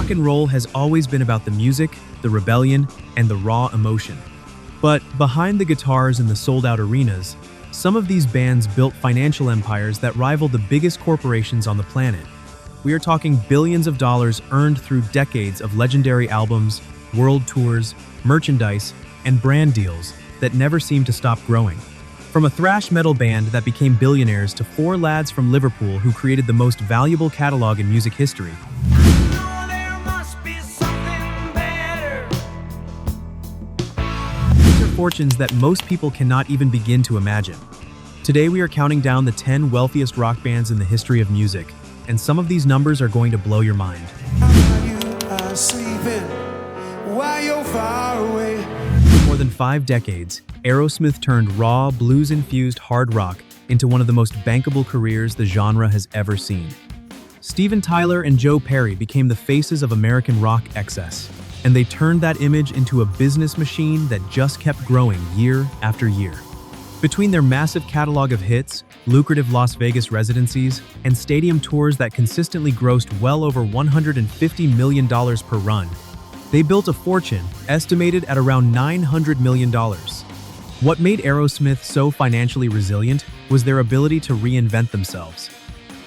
Rock and roll has always been about the music, the rebellion, and the raw emotion. But behind the guitars and the sold-out arenas, some of these bands built financial empires that rival the biggest corporations on the planet. We are talking billions of dollars earned through decades of legendary albums, world tours, merchandise, and brand deals that never seem to stop growing. From a thrash metal band that became billionaires to four lads from Liverpool who created the most valuable catalog in music history. These are fortunes that most people cannot even begin to imagine. Today we are counting down the 10 wealthiest rock bands in the history of music, and some of these numbers are going to blow your mind. For more than 5 decades, Aerosmith turned raw, blues-infused hard rock into one of the most bankable careers the genre has ever seen. Steven Tyler and Joe Perry became the faces of American rock excess, and they turned that image into a business machine that just kept growing year after year. Between their massive catalog of hits, lucrative Las Vegas residencies, and stadium tours that consistently grossed well over $150 million per run, they built a fortune estimated at around $900 million. What made Aerosmith so financially resilient was their ability to reinvent themselves.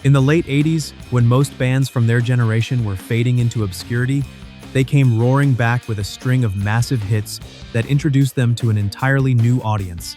In the late 80s, when most bands from their generation were fading into obscurity, they came roaring back with a string of massive hits that introduced them to an entirely new audience.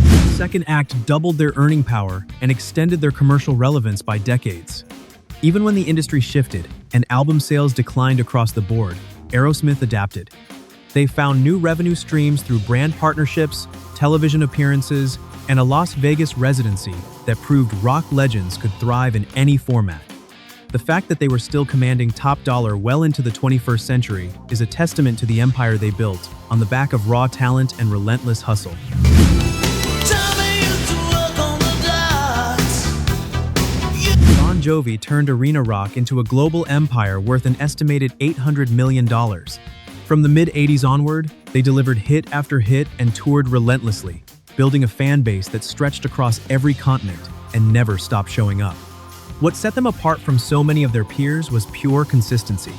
The second act doubled their earning power and extended their commercial relevance by decades. Even when the industry shifted and album sales declined across the board, Aerosmith adapted. They found new revenue streams through brand partnerships, television appearances, and a Las Vegas residency that proved rock legends could thrive in any format. The fact that they were still commanding top dollar well into the 21st century is a testament to the empire they built on the back of raw talent and relentless hustle. Bon Jovi turned arena rock into a global empire worth an estimated $800 million. From the mid-80s onward, they delivered hit after hit and toured relentlessly, building a fan base that stretched across every continent and never stopped showing up. What set them apart from so many of their peers was pure consistency.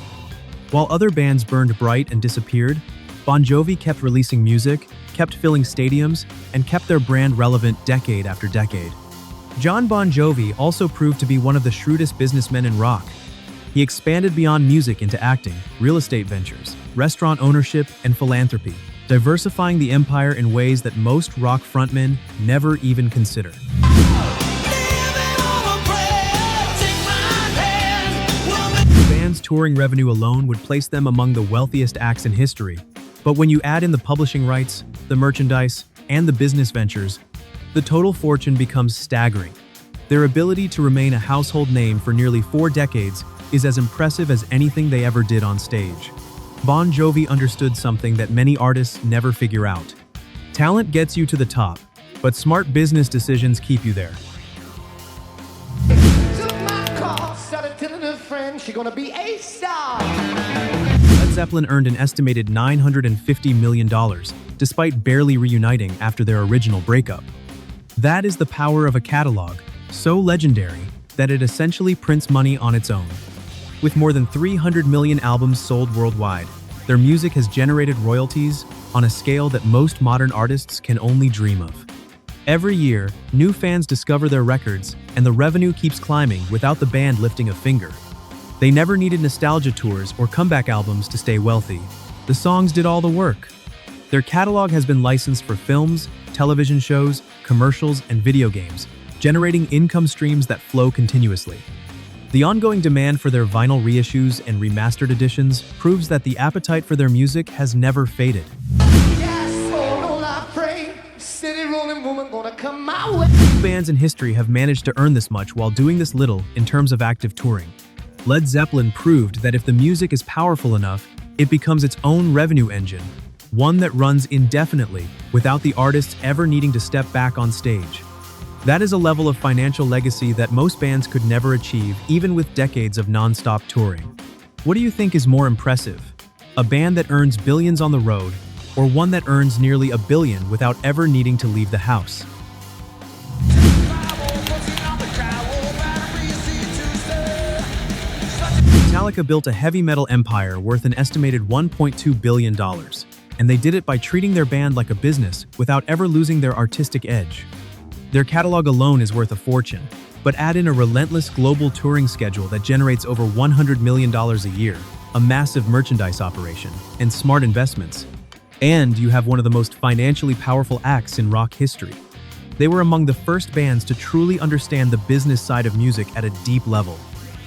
While other bands burned bright and disappeared, Bon Jovi kept releasing music, kept filling stadiums, and kept their brand relevant decade after decade. Jon Bon Jovi also proved to be one of the shrewdest businessmen in rock. He expanded beyond music into acting, real estate ventures, restaurant ownership, and philanthropy, diversifying the empire in ways that most rock frontmen never even consider. The band's touring revenue alone would place them among the wealthiest acts in history, but when you add in the publishing rights, the merchandise, and the business ventures, the total fortune becomes staggering. Their ability to remain a household name for nearly 4 decades is as impressive as anything they ever did on stage. Bon Jovi understood something that many artists never figure out. Talent gets you to the top, but smart business decisions keep you there. Led Zeppelin earned an estimated $950 million, despite barely reuniting after their original breakup. That is the power of a catalog, so legendary that it essentially prints money on its own. With more than 300 million albums sold worldwide, their music has generated royalties on a scale that most modern artists can only dream of. Every year, new fans discover their records, and the revenue keeps climbing without the band lifting a finger. They never needed nostalgia tours or comeback albums to stay wealthy. The songs did all the work. Their catalog has been licensed for films, television shows, commercials, and video games, generating income streams that flow continuously. The ongoing demand for their vinyl reissues and remastered editions proves that the appetite for their music has never faded. Few bands in history have managed to earn this much while doing this little in terms of active touring. Led Zeppelin proved that if the music is powerful enough, it becomes its own revenue engine, one that runs indefinitely without the artists ever needing to step back on stage. That is a level of financial legacy that most bands could never achieve, even with decades of non-stop touring. What do you think is more impressive? A band that earns billions on the road, or one that earns nearly $1 billion without ever needing to leave the house? Metallica built a heavy metal empire worth an estimated $1.2 billion, and they did it by treating their band like a business without ever losing their artistic edge. Their catalog alone is worth a fortune, but add in a relentless global touring schedule that generates over $100 million a year, a massive merchandise operation, and smart investments, and you have one of the most financially powerful acts in rock history. They were among the first bands to truly understand the business side of music at a deep level.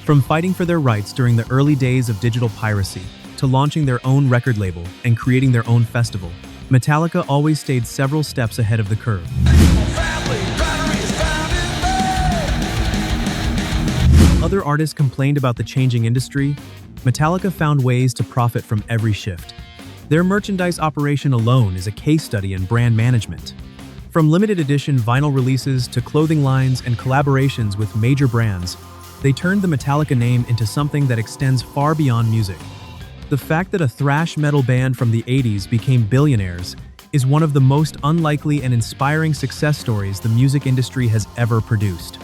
From fighting for their rights during the early days of digital piracy, to launching their own record label and creating their own festival, Metallica always stayed several steps ahead of the curve. Other artists complained about the changing industry. Metallica found ways to profit from every shift. Their merchandise operation alone is a case study in brand management. From limited edition vinyl releases to clothing lines and collaborations with major brands, they turned the Metallica name into something that extends far beyond music. The fact that a thrash metal band from the 80s became billionaires is one of the most unlikely and inspiring success stories the music industry has ever produced.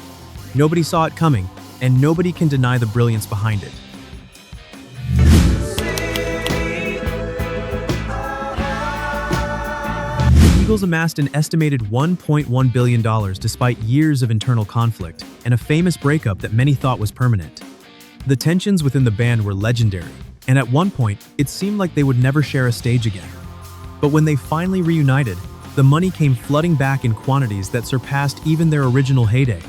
Nobody saw it coming, and nobody can deny the brilliance behind it. Eagles amassed an estimated $1.1 billion despite years of internal conflict and a famous breakup that many thought was permanent. The tensions within the band were legendary, and at one point, it seemed like they would never share a stage again. But when they finally reunited, the money came flooding back in quantities that surpassed even their original heyday.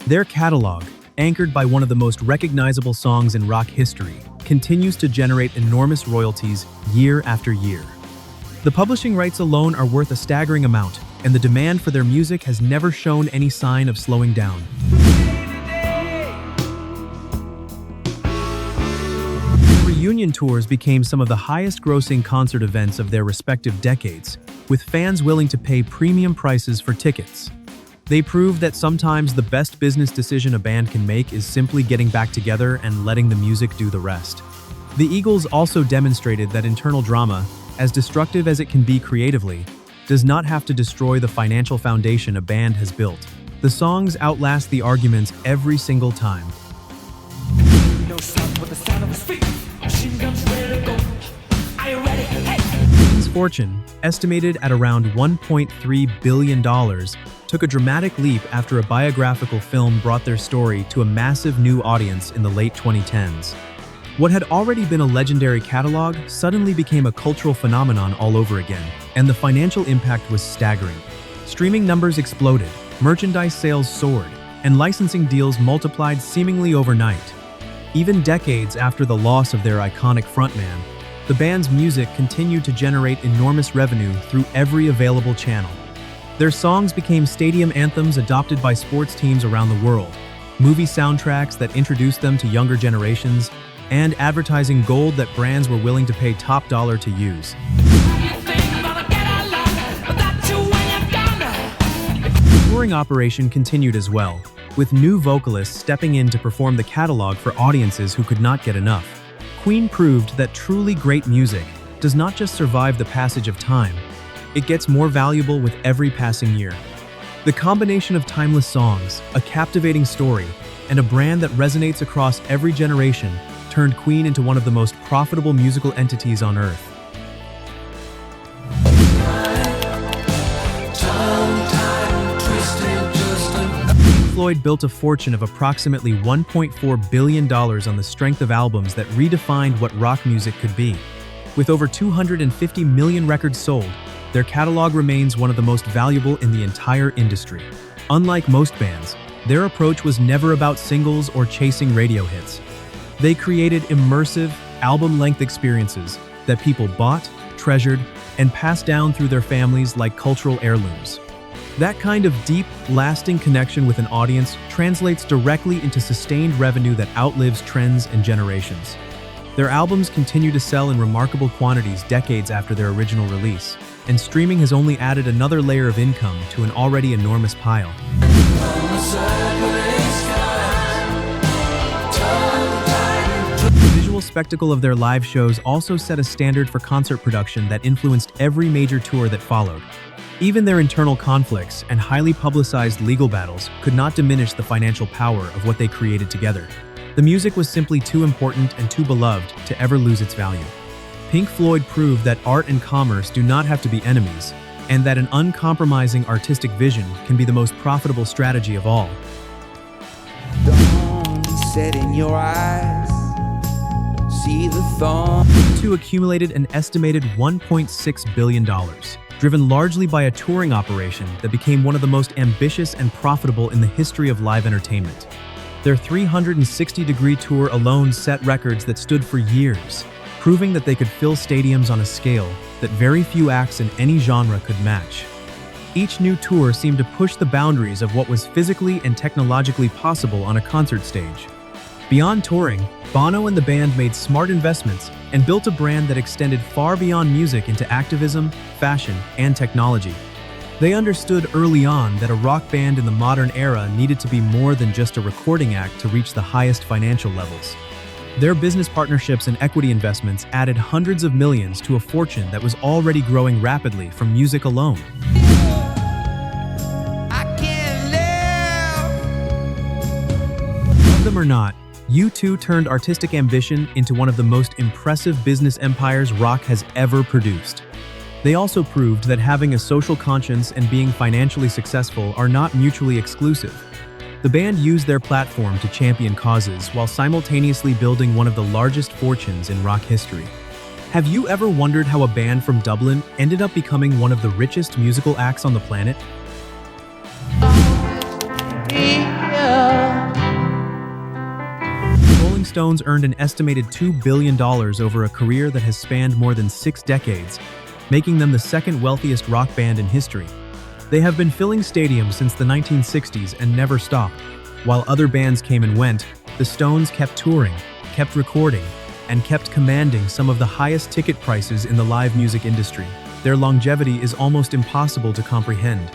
Their catalog, anchored by one of the most recognizable songs in rock history, continues to generate enormous royalties year after year. The publishing rights alone are worth a staggering amount, and the demand for their music has never shown any sign of slowing down. Reunion tours became some of the highest-grossing concert events of their respective decades, with fans willing to pay premium prices for tickets. They proved that sometimes the best business decision a band can make is simply getting back together and letting the music do the rest. The Eagles also demonstrated that internal drama, as destructive as it can be creatively, does not have to destroy the financial foundation a band has built. The songs outlast the arguments every single time. Queen's fortune, estimated at around $1.3 billion, took a dramatic leap after a biographical film brought their story to a massive new audience in the late 2010s. What had already been a legendary catalog suddenly became a cultural phenomenon all over again, and the financial impact was staggering. Streaming numbers exploded, merchandise sales soared, and licensing deals multiplied seemingly overnight. Even decades after the loss of their iconic frontman, the band's music continued to generate enormous revenue through every available channel. Their songs became stadium anthems adopted by sports teams around the world, movie soundtracks that introduced them to younger generations, and advertising gold that brands were willing to pay top dollar to use. The touring operation continued as well, with new vocalists stepping in to perform the catalog for audiences who could not get enough. Queen proved that truly great music does not just survive the passage of time, it gets more valuable with every passing year. The combination of timeless songs, a captivating story, and a brand that resonates across every generation turned Queen into one of the most profitable musical entities on Earth. Floyd built a fortune of approximately $1.4 billion on the strength of albums that redefined what rock music could be. With over 250 million records sold, their catalog remains one of the most valuable in the entire industry. Unlike most bands, their approach was never about singles or chasing radio hits. They created immersive, album-length experiences that people bought, treasured, and passed down through their families like cultural heirlooms. That kind of deep, lasting connection with an audience translates directly into sustained revenue that outlives trends and generations. Their albums continue to sell in remarkable quantities decades after their original release, and streaming has only added another layer of income to an already enormous pile. The visual spectacle of their live shows also set a standard for concert production that influenced every major tour that followed. Even their internal conflicts and highly publicized legal battles could not diminish the financial power of what they created together. The music was simply too important and too beloved to ever lose its value. Pink Floyd proved that art and commerce do not have to be enemies, and that an uncompromising artistic vision can be the most profitable strategy of all. Dawn set in your eyes, see the thorn. U2 accumulated an estimated $1.6 billion, driven largely by a touring operation that became one of the most ambitious and profitable in the history of live entertainment. Their 360-degree tour alone set records that stood for years, proving that they could fill stadiums on a scale that very few acts in any genre could match. Each new tour seemed to push the boundaries of what was physically and technologically possible on a concert stage. Beyond touring, Bono and the band made smart investments and built a brand that extended far beyond music into activism, fashion, and technology. They understood early on that a rock band in the modern era needed to be more than just a recording act to reach the highest financial levels. Their business partnerships and equity investments added hundreds of millions to a fortune that was already growing rapidly from music alone. Love them or not, U2 turned artistic ambition into one of the most impressive business empires rock has ever produced. They also proved that having a social conscience and being financially successful are not mutually exclusive. The band used their platform to champion causes while simultaneously building one of the largest fortunes in rock history. Have you ever wondered how a band from Dublin ended up becoming one of the richest musical acts on the planet? Rolling Stones earned an estimated $2 billion over a career that has spanned more than 6 decades, making them the second wealthiest rock band in history. They have been filling stadiums since the 1960s and never stopped. While other bands came and went, the Stones kept touring, kept recording, and kept commanding some of the highest ticket prices in the live music industry. Their longevity is almost impossible to comprehend.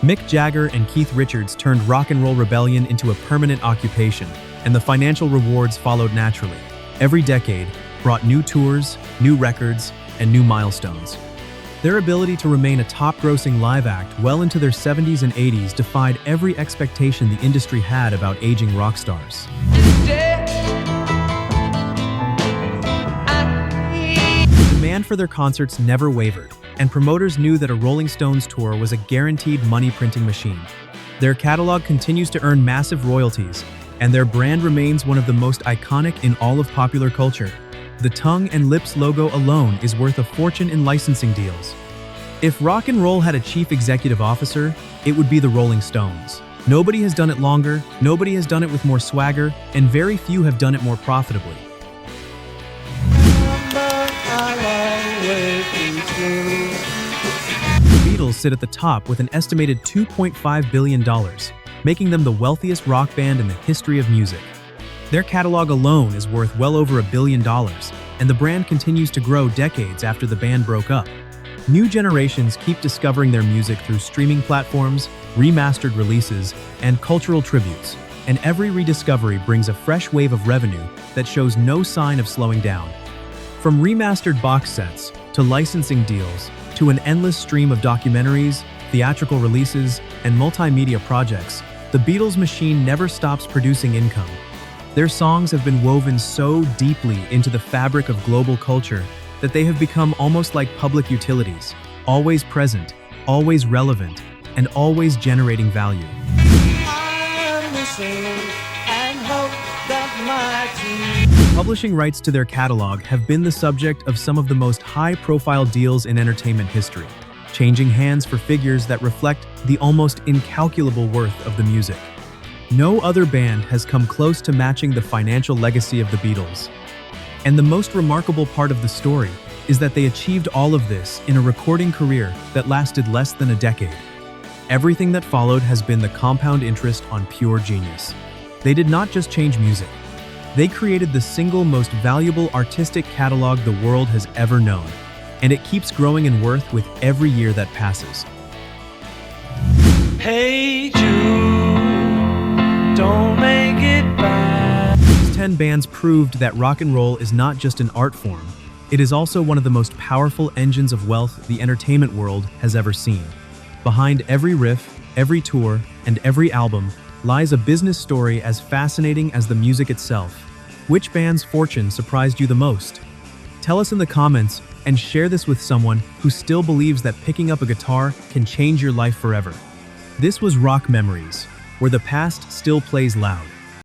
Mick Jagger and Keith Richards turned rock and roll rebellion into a permanent occupation, and the financial rewards followed naturally. Every decade brought new tours, new records, and new milestones. Their ability to remain a top-grossing live act well into their 70s and 80s defied every expectation the industry had about aging rock stars. Demand for their concerts never wavered, and promoters knew that a Rolling Stones tour was a guaranteed money-printing machine. Their catalog continues to earn massive royalties, and their brand remains one of the most iconic in all of popular culture. The tongue and lips logo alone is worth a fortune in licensing deals. If rock and roll had a chief executive officer, it would be the Rolling Stones. Nobody has done it longer, nobody has done it with more swagger, and very few have done it more profitably. The Beatles sit at the top with an estimated $2.5 billion, making them the wealthiest rock band in the history of music. Their catalog alone is worth well over $1 billion, and the brand continues to grow decades after the band broke up. New generations keep discovering their music through streaming platforms, remastered releases, and cultural tributes, and every rediscovery brings a fresh wave of revenue that shows no sign of slowing down. From remastered box sets, to licensing deals, to an endless stream of documentaries, theatrical releases, and multimedia projects, the Beatles machine never stops producing income. Their songs have been woven so deeply into the fabric of global culture that they have become almost like public utilities, always present, always relevant, and always generating value. Publishing rights to their catalog have been the subject of some of the most high-profile deals in entertainment history, changing hands for figures that reflect the almost incalculable worth of the music. No other band has come close to matching the financial legacy of the Beatles. And the most remarkable part of the story is that they achieved all of this in a recording career that lasted less than a decade. Everything that followed has been the compound interest on pure genius. They did not just change music. They created the single most valuable artistic catalog the world has ever known, and it keeps growing in worth with every year that passes. Hey Jude, don't make it bad. These 10 bands proved that rock and roll is not just an art form, it is also one of the most powerful engines of wealth the entertainment world has ever seen. Behind every riff, every tour, and every album lies a business story as fascinating as the music itself. Which band's fortune surprised you the most? Tell us in the comments and share this with someone who still believes that picking up a guitar can change your life forever. This was Rock Memories, where the past still plays loud.